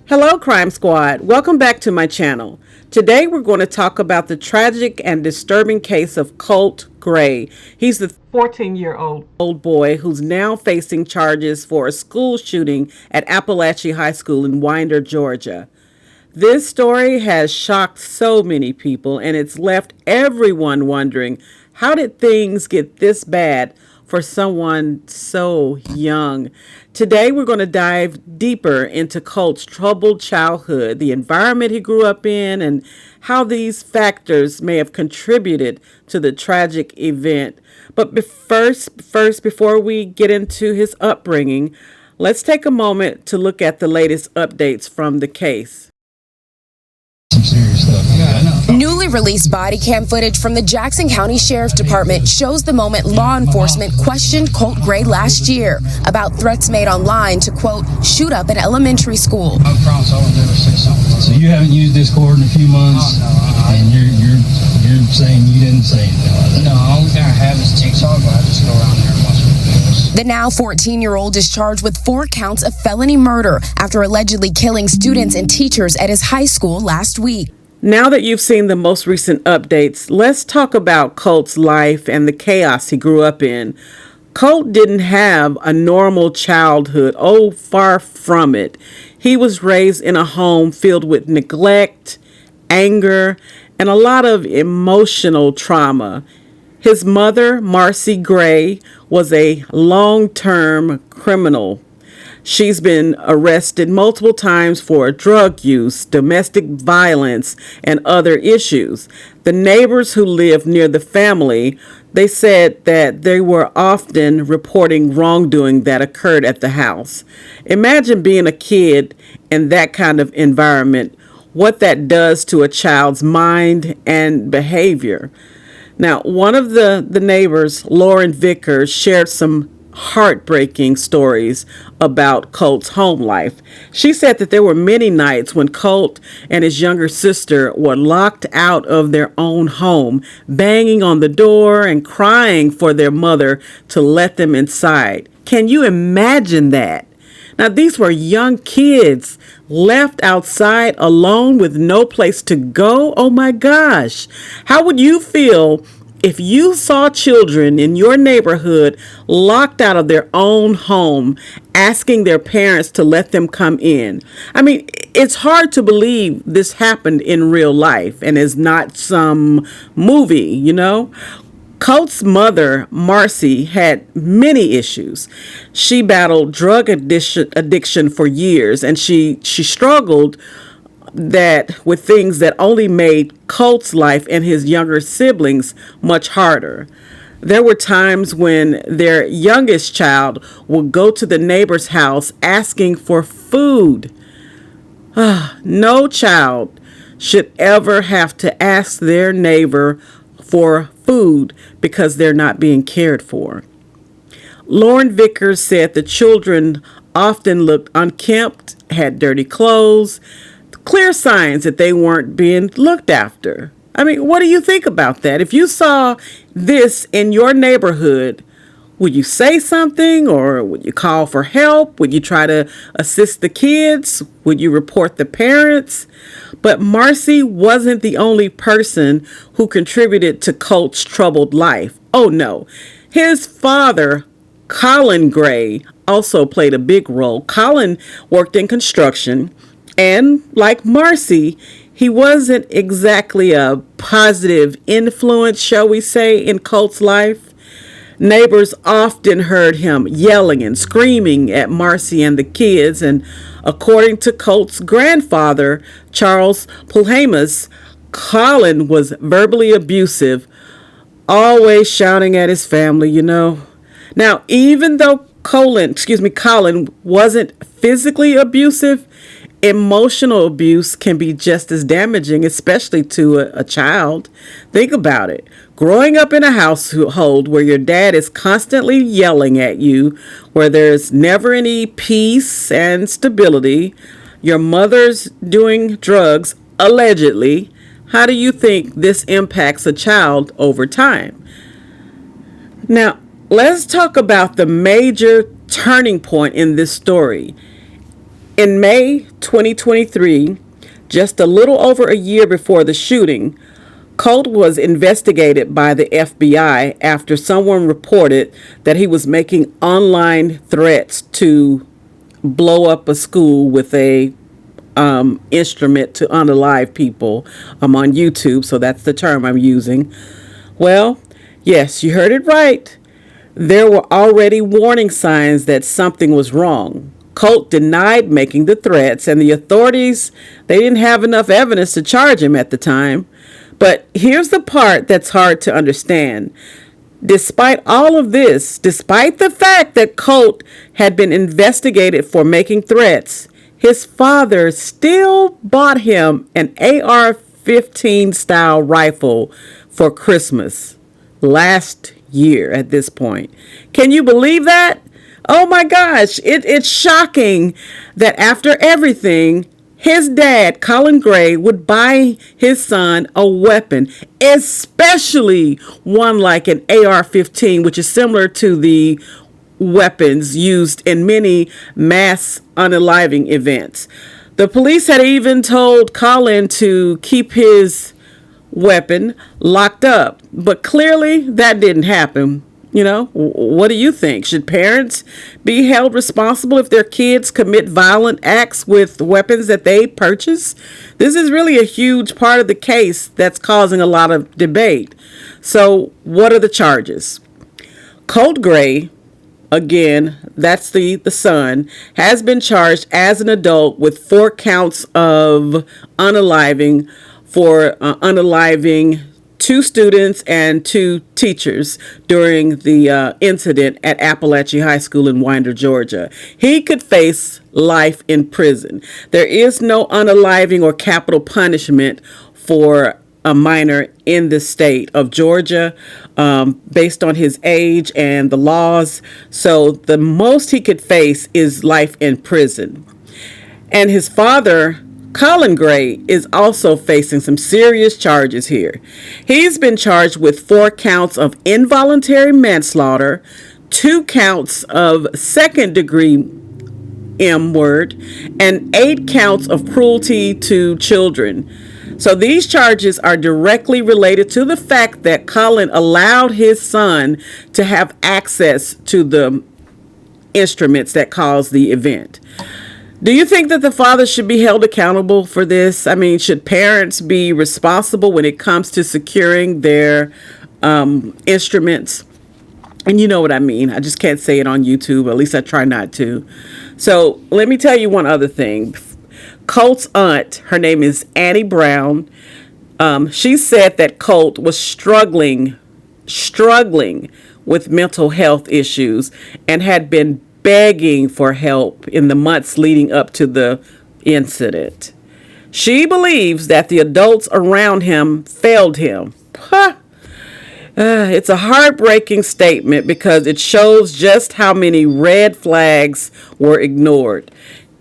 Hello, Crime Squad. Welcome back to my channel. Today we're going to talk about the tragic and disturbing case of Colt Gray. He's the 14-year-old boy who's now facing charges for a school shooting at Apalachee High School in Winder, Georgia. This story has shocked so many people, and it's left everyone wondering, how did things get this bad for someone so young? Today, we're going to dive deeper into Colt's troubled childhood, the environment he grew up in, and how these factors may have contributed to the tragic event. But first, before we get into his upbringing, let's take a moment to look at the latest updates from the case. Some serious stuff. Yeah, I know. Newly released body cam footage from the Jackson County Sheriff's Department shows the moment law enforcement questioned Colt Gray last year about threats made online to, quote, shoot up an elementary school. I promise I would never say something. So you haven't used Discord in a few months, and you're saying you didn't say anything like that? No, the only thing I have is TikTok, but I just go around there and watch videos. The now 14-year-old is charged with 4 counts of felony murder after allegedly killing students and teachers at his high school last week. Now that you've seen the most recent updates, let's talk about Colt's life and the chaos he grew up in. Colt didn't have a normal childhood. Oh, far from it. He was raised in a home filled with neglect, anger, and a lot of emotional trauma. His mother, Marcee Gray, was a long-term criminal. She's been arrested multiple times for drug use, domestic violence, and other issues. The neighbors who lived near the family, they said that they were often reporting wrongdoing that occurred at the house. Imagine being a kid in that kind of environment, what that does to a child's mind and behavior. Now, one of the neighbors, Lauren Vickers, shared some heartbreaking stories about Colt's home life. She said that there were many nights when Colt and his younger sister were locked out of their own home, banging on the door and crying for their mother to let them inside. Can you imagine that? Now, these were young kids left outside alone with no place to go. Oh my gosh. How would you feel if you saw children in your neighborhood locked out of their own home, asking their parents to let them come in? I mean, it's hard to believe this happened in real life and is not some movie, you know? Colt's mother, Marcee, had many issues. She battled drug addiction for years, and she struggled with things that only made Colt's life and his younger siblings much harder. There were times when their youngest child would go to the neighbor's house asking for food. No child should ever have to ask their neighbor for food because they're not being cared for. Lauren Vickers said the children often looked unkempt, had dirty clothes, clear signs that they weren't being looked after. I mean, what do you think about that? If you saw this in your neighborhood, would you say something, or would you call for help? Would you try to assist the kids? Would you report the parents? But Marcee wasn't the only person who contributed to Colt's troubled life. Oh no. His father, Colin Gray, also played a big role. Colin worked in construction, and like Marcee, he wasn't exactly a positive influence, shall we say, in Colt's life. Neighbors often heard him yelling and screaming at Marcee and the kids, and according to Colt's grandfather, Charles Pulhamus, Colin was verbally abusive, always shouting at his family, you know. Now, even though Colin wasn't physically abusive, emotional abuse can be just as damaging, especially to a child. Think about it. Growing up in a household where your dad is constantly yelling at you, where there's never any peace and stability, your mother's doing drugs, allegedly, how do you think this impacts a child over time? Now, let's talk about the major turning point in this story. In May 2023, just a little over a year before the shooting, Colt was investigated by the FBI after someone reported that he was making online threats to blow up a school with a instrument to unalive people. I'm on YouTube, so that's the term I'm using. Well, yes, you heard it right. There were already warning signs that something was wrong. Colt denied making the threats, and the authorities, they didn't have enough evidence to charge him at the time. But here's the part that's hard to understand. Despite all of this, despite the fact that Colt had been investigated for making threats, his father still bought him an AR-15 style rifle for Christmas last year at this point. Can you believe that? Oh my gosh, it's shocking that after everything, his dad, Colin Gray, would buy his son a weapon, especially one like an AR-15, which is similar to the weapons used in many mass unaliving events. The police had even told Colin to keep his weapon locked up, but clearly that didn't happen. You know, what do you think? Should parents be held responsible if their kids commit violent acts with weapons that they purchase? This is really a huge part of the case that's causing a lot of debate. So, what are the charges? Colt Gray, again, that's the son, has been charged as an adult with 4 counts of unaliving for unaliving 2 students and 2 teachers during the incident at Apalachee High School in Winder, Georgia. He could face life in prison. There is no unaliving or capital punishment for a minor in the state of Georgia based on his age and the laws. So the most he could face is life in prison. And his father, Colin Gray, is also facing some serious charges here. He's been charged with 4 counts of involuntary manslaughter, 2 counts of second-degree M-word, and 8 counts of cruelty to children. So these charges are directly related to the fact that Colin allowed his son to have access to the instruments that caused the event. Do you think that the father should be held accountable for this? I mean, should parents be responsible when it comes to securing their instruments? And you know what I mean. I just can't say it on YouTube. At least I try not to. So let me tell you one other thing. Colt's aunt, her name is Annie Brown. She said that Colt was struggling with mental health issues and had been begging for help in the months leading up to the incident. She believes that the adults around him failed him. It's a heartbreaking statement because it shows just how many red flags were ignored.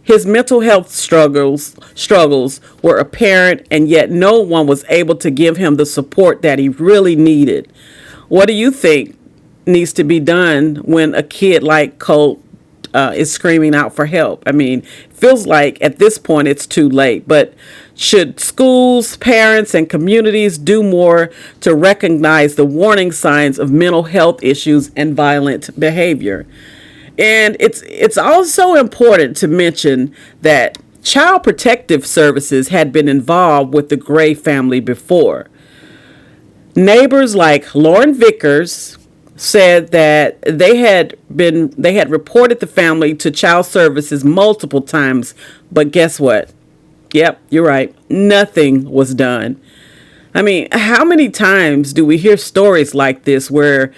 His mental health struggles were apparent, and yet no one was able to give him the support that he really needed. What do you think needs to be done when a kid like Colt is screaming out for help? I mean, it feels like at this point it's too late, but should schools, parents, and communities do more to recognize the warning signs of mental health issues and violent behavior? And it's also important to mention that Child Protective Services had been involved with the Gray family before. Neighbors like Lauren Vickers said that they had reported the family to Child Services multiple times, but guess what? Yep, you're right. Nothing was done. I mean, how many times do we hear stories like this where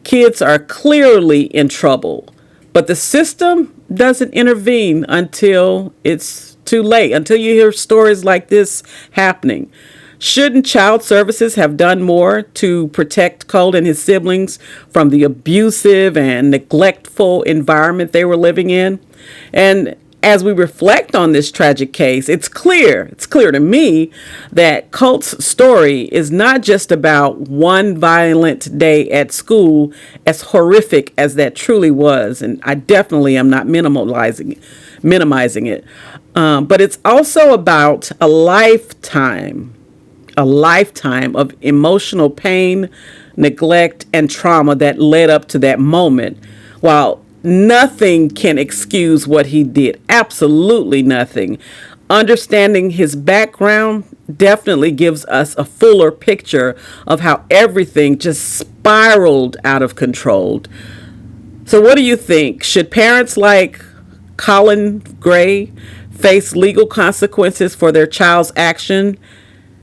kids are clearly in trouble, but the system doesn't intervene until it's too late, until you hear stories like this happening? Shouldn't Child Services have done more to protect Colt and his siblings from the abusive and neglectful environment they were living in? And as we reflect on this tragic case, it's clear to me that Colt's story is not just about one violent day at school, as horrific as that truly was, and I definitely am not minimalizing minimizing it. But it's also about a lifetime of emotional pain, neglect, and trauma that led up to that moment. While nothing can excuse what he did, absolutely nothing, understanding his background definitely gives us a fuller picture of how everything just spiraled out of control. So, what do you think? Should parents like Colin Gray face legal consequences for their child's action?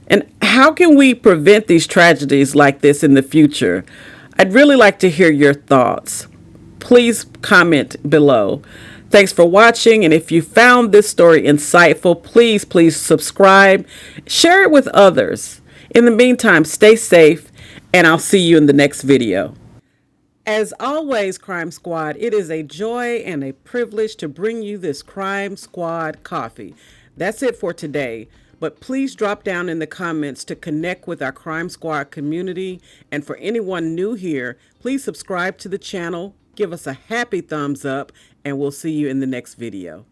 And how can we prevent these tragedies like this in the future? I'd really like to hear your thoughts. Please comment below. Thanks for watching, and if you found this story insightful, please subscribe, share it with others. In the meantime, stay safe, and I'll see you in the next video. As always, Crime Squad, it is a joy and a privilege to bring you this Crime Squad coffee. That's it for today, but please drop down in the comments to connect with our Crime Squad community, and for anyone new here, please subscribe to the channel, give us a happy thumbs up, and we'll see you in the next video.